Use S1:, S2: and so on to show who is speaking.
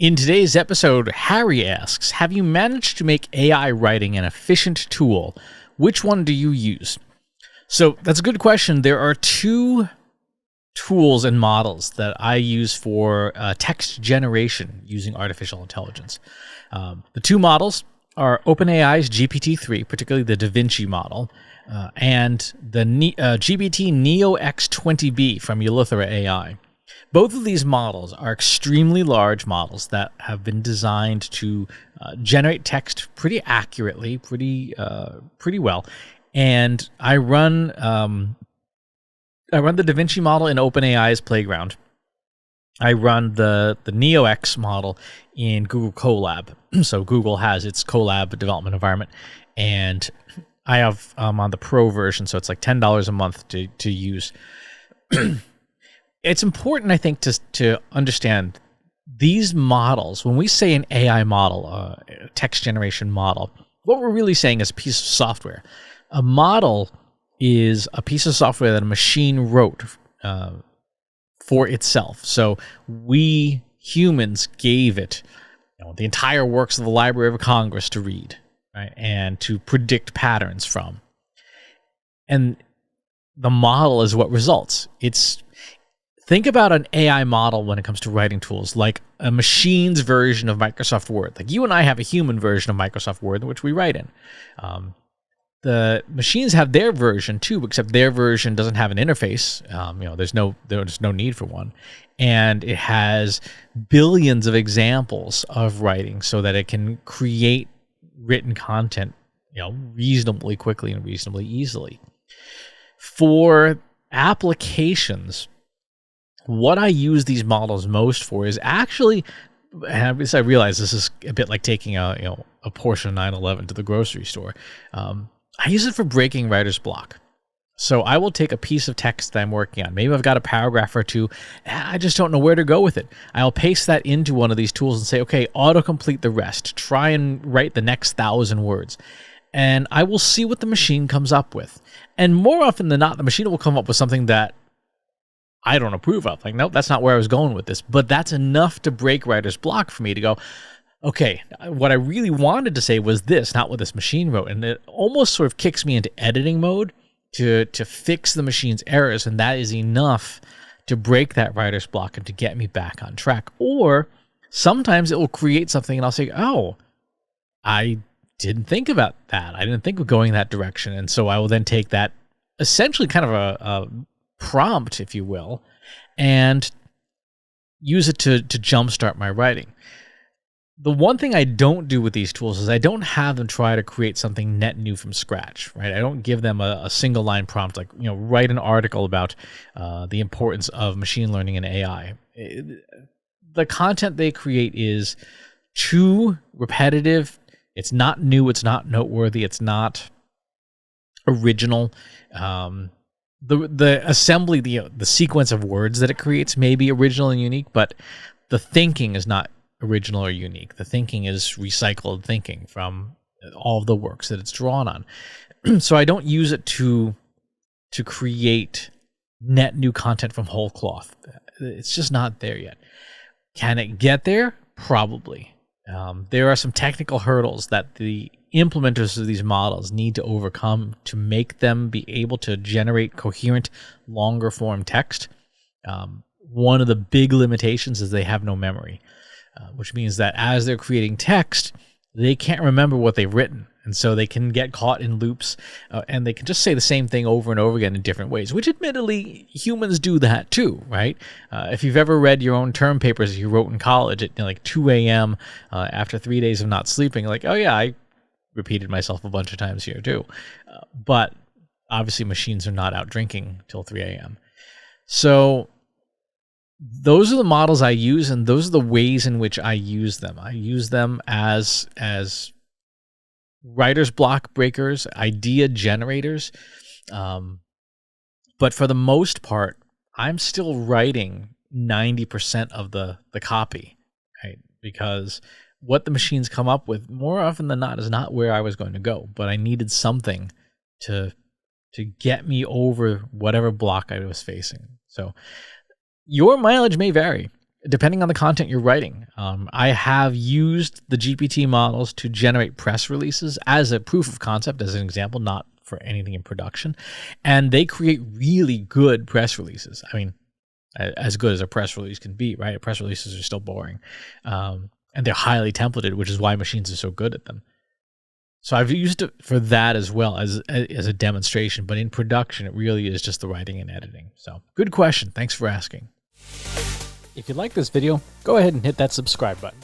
S1: In today's episode, Harry asks, have you managed to make AI writing an efficient tool? Which one do you use? So that's a good question. There are two tools and models that I use for text generation using artificial intelligence. The two models are OpenAI's GPT-3, particularly the DaVinci model, and the GPT Neo X20B from Eleuthera AI. Both of these models are extremely large models that have been designed to generate text pretty accurately, pretty well. And I run the DaVinci model in OpenAI's Playground. I run the Neo X model in Google Colab. So Google has its Colab development environment, and I have on the Pro version, so it's like $10 a month to use. It's important, I think, to understand these models. When we say an AI model, a text generation model, what we're really saying is a piece of software. A model is a piece of software that a machine wrote for itself. So we humans gave it the entire works of the Library of Congress to read, right, and to predict patterns from. And the model is what results. Think about an AI model when it comes to writing tools, like a machine's version of Microsoft Word. Like you and I have a human version of Microsoft Word, which we write in. The machines have their version too, except their version doesn't have an interface. There's no need for one, and it has billions of examples of writing so that it can create written content, reasonably quickly and reasonably easily. For applications, what I use these models most for is actually, and I realize this is a bit like taking a Porsche 911 to the grocery store. I use it for breaking writer's block. So I will take a piece of text that I'm working on. Maybe I've got a paragraph or two. I just don't know where to go with it. I'll paste that into one of these tools and say, okay, autocomplete the rest. Try and write the next 1,000 words. And I will see what the machine comes up with. And more often than not, the machine will come up with something that I don't approve of. Like, nope, that's not where I was going with this. But that's enough to break writer's block for me to go, okay, what I really wanted to say was this, not what this machine wrote. And it almost sort of kicks me into editing mode to fix the machine's errors. And that is enough to break that writer's block and to get me back on track. Or sometimes it will create something and I'll say, oh, I didn't think about that. I didn't think of going that direction. And so I will then take that essentially kind of a prompt, if you will, and use it to jumpstart my writing. The one thing I don't do with these tools is I don't have them try to create something net new from scratch, right? I don't give them a single line prompt like, write an article about the importance of machine learning and AI. The content they create is too repetitive. It's not new. It's not noteworthy. It's not original. The assembly, the sequence of words that it creates may be original and unique, but the thinking is not original or unique. The thinking is recycled thinking from all of the works that it's drawn on. So I don't use it to create net new content from whole cloth. It's just not there yet. Can it get there? Probably. There are some technical hurdles that the implementers of these models need to overcome to make them be able to generate coherent, longer form text. One of the big limitations is they have no memory, which means that as they're creating text, they can't remember what they've written. And so they can get caught in loops and they can just say the same thing over and over again in different ways, which admittedly humans do that too, right? If you've ever read your own term papers you wrote in college at like 2 a.m. After 3 days of not sleeping, like, oh yeah, I repeated myself a bunch of times here too. But obviously machines are not out drinking till 3 a.m. So those are the models I use, and those are the ways in which I use them. I use them as writer's block breakers, idea generators. But for the most part, I'm still writing 90% of the copy, right? Because what the machines come up with, more often than not, is not where I was going to go. But I needed something to get me over whatever block I was facing. So your mileage may vary. depending on the content you're writing. I have used the GPT models to generate press releases as a proof of concept, as an example, not for anything in production. And they create really good press releases. I mean, as good as a press release can be, right? Press releases are still boring. And they're highly templated, which is why machines are so good at them. So I've used it for that as well as a demonstration, but in production, it really is just the writing and editing. So good question. Thanks for asking. If you like this video, go ahead and hit that subscribe button.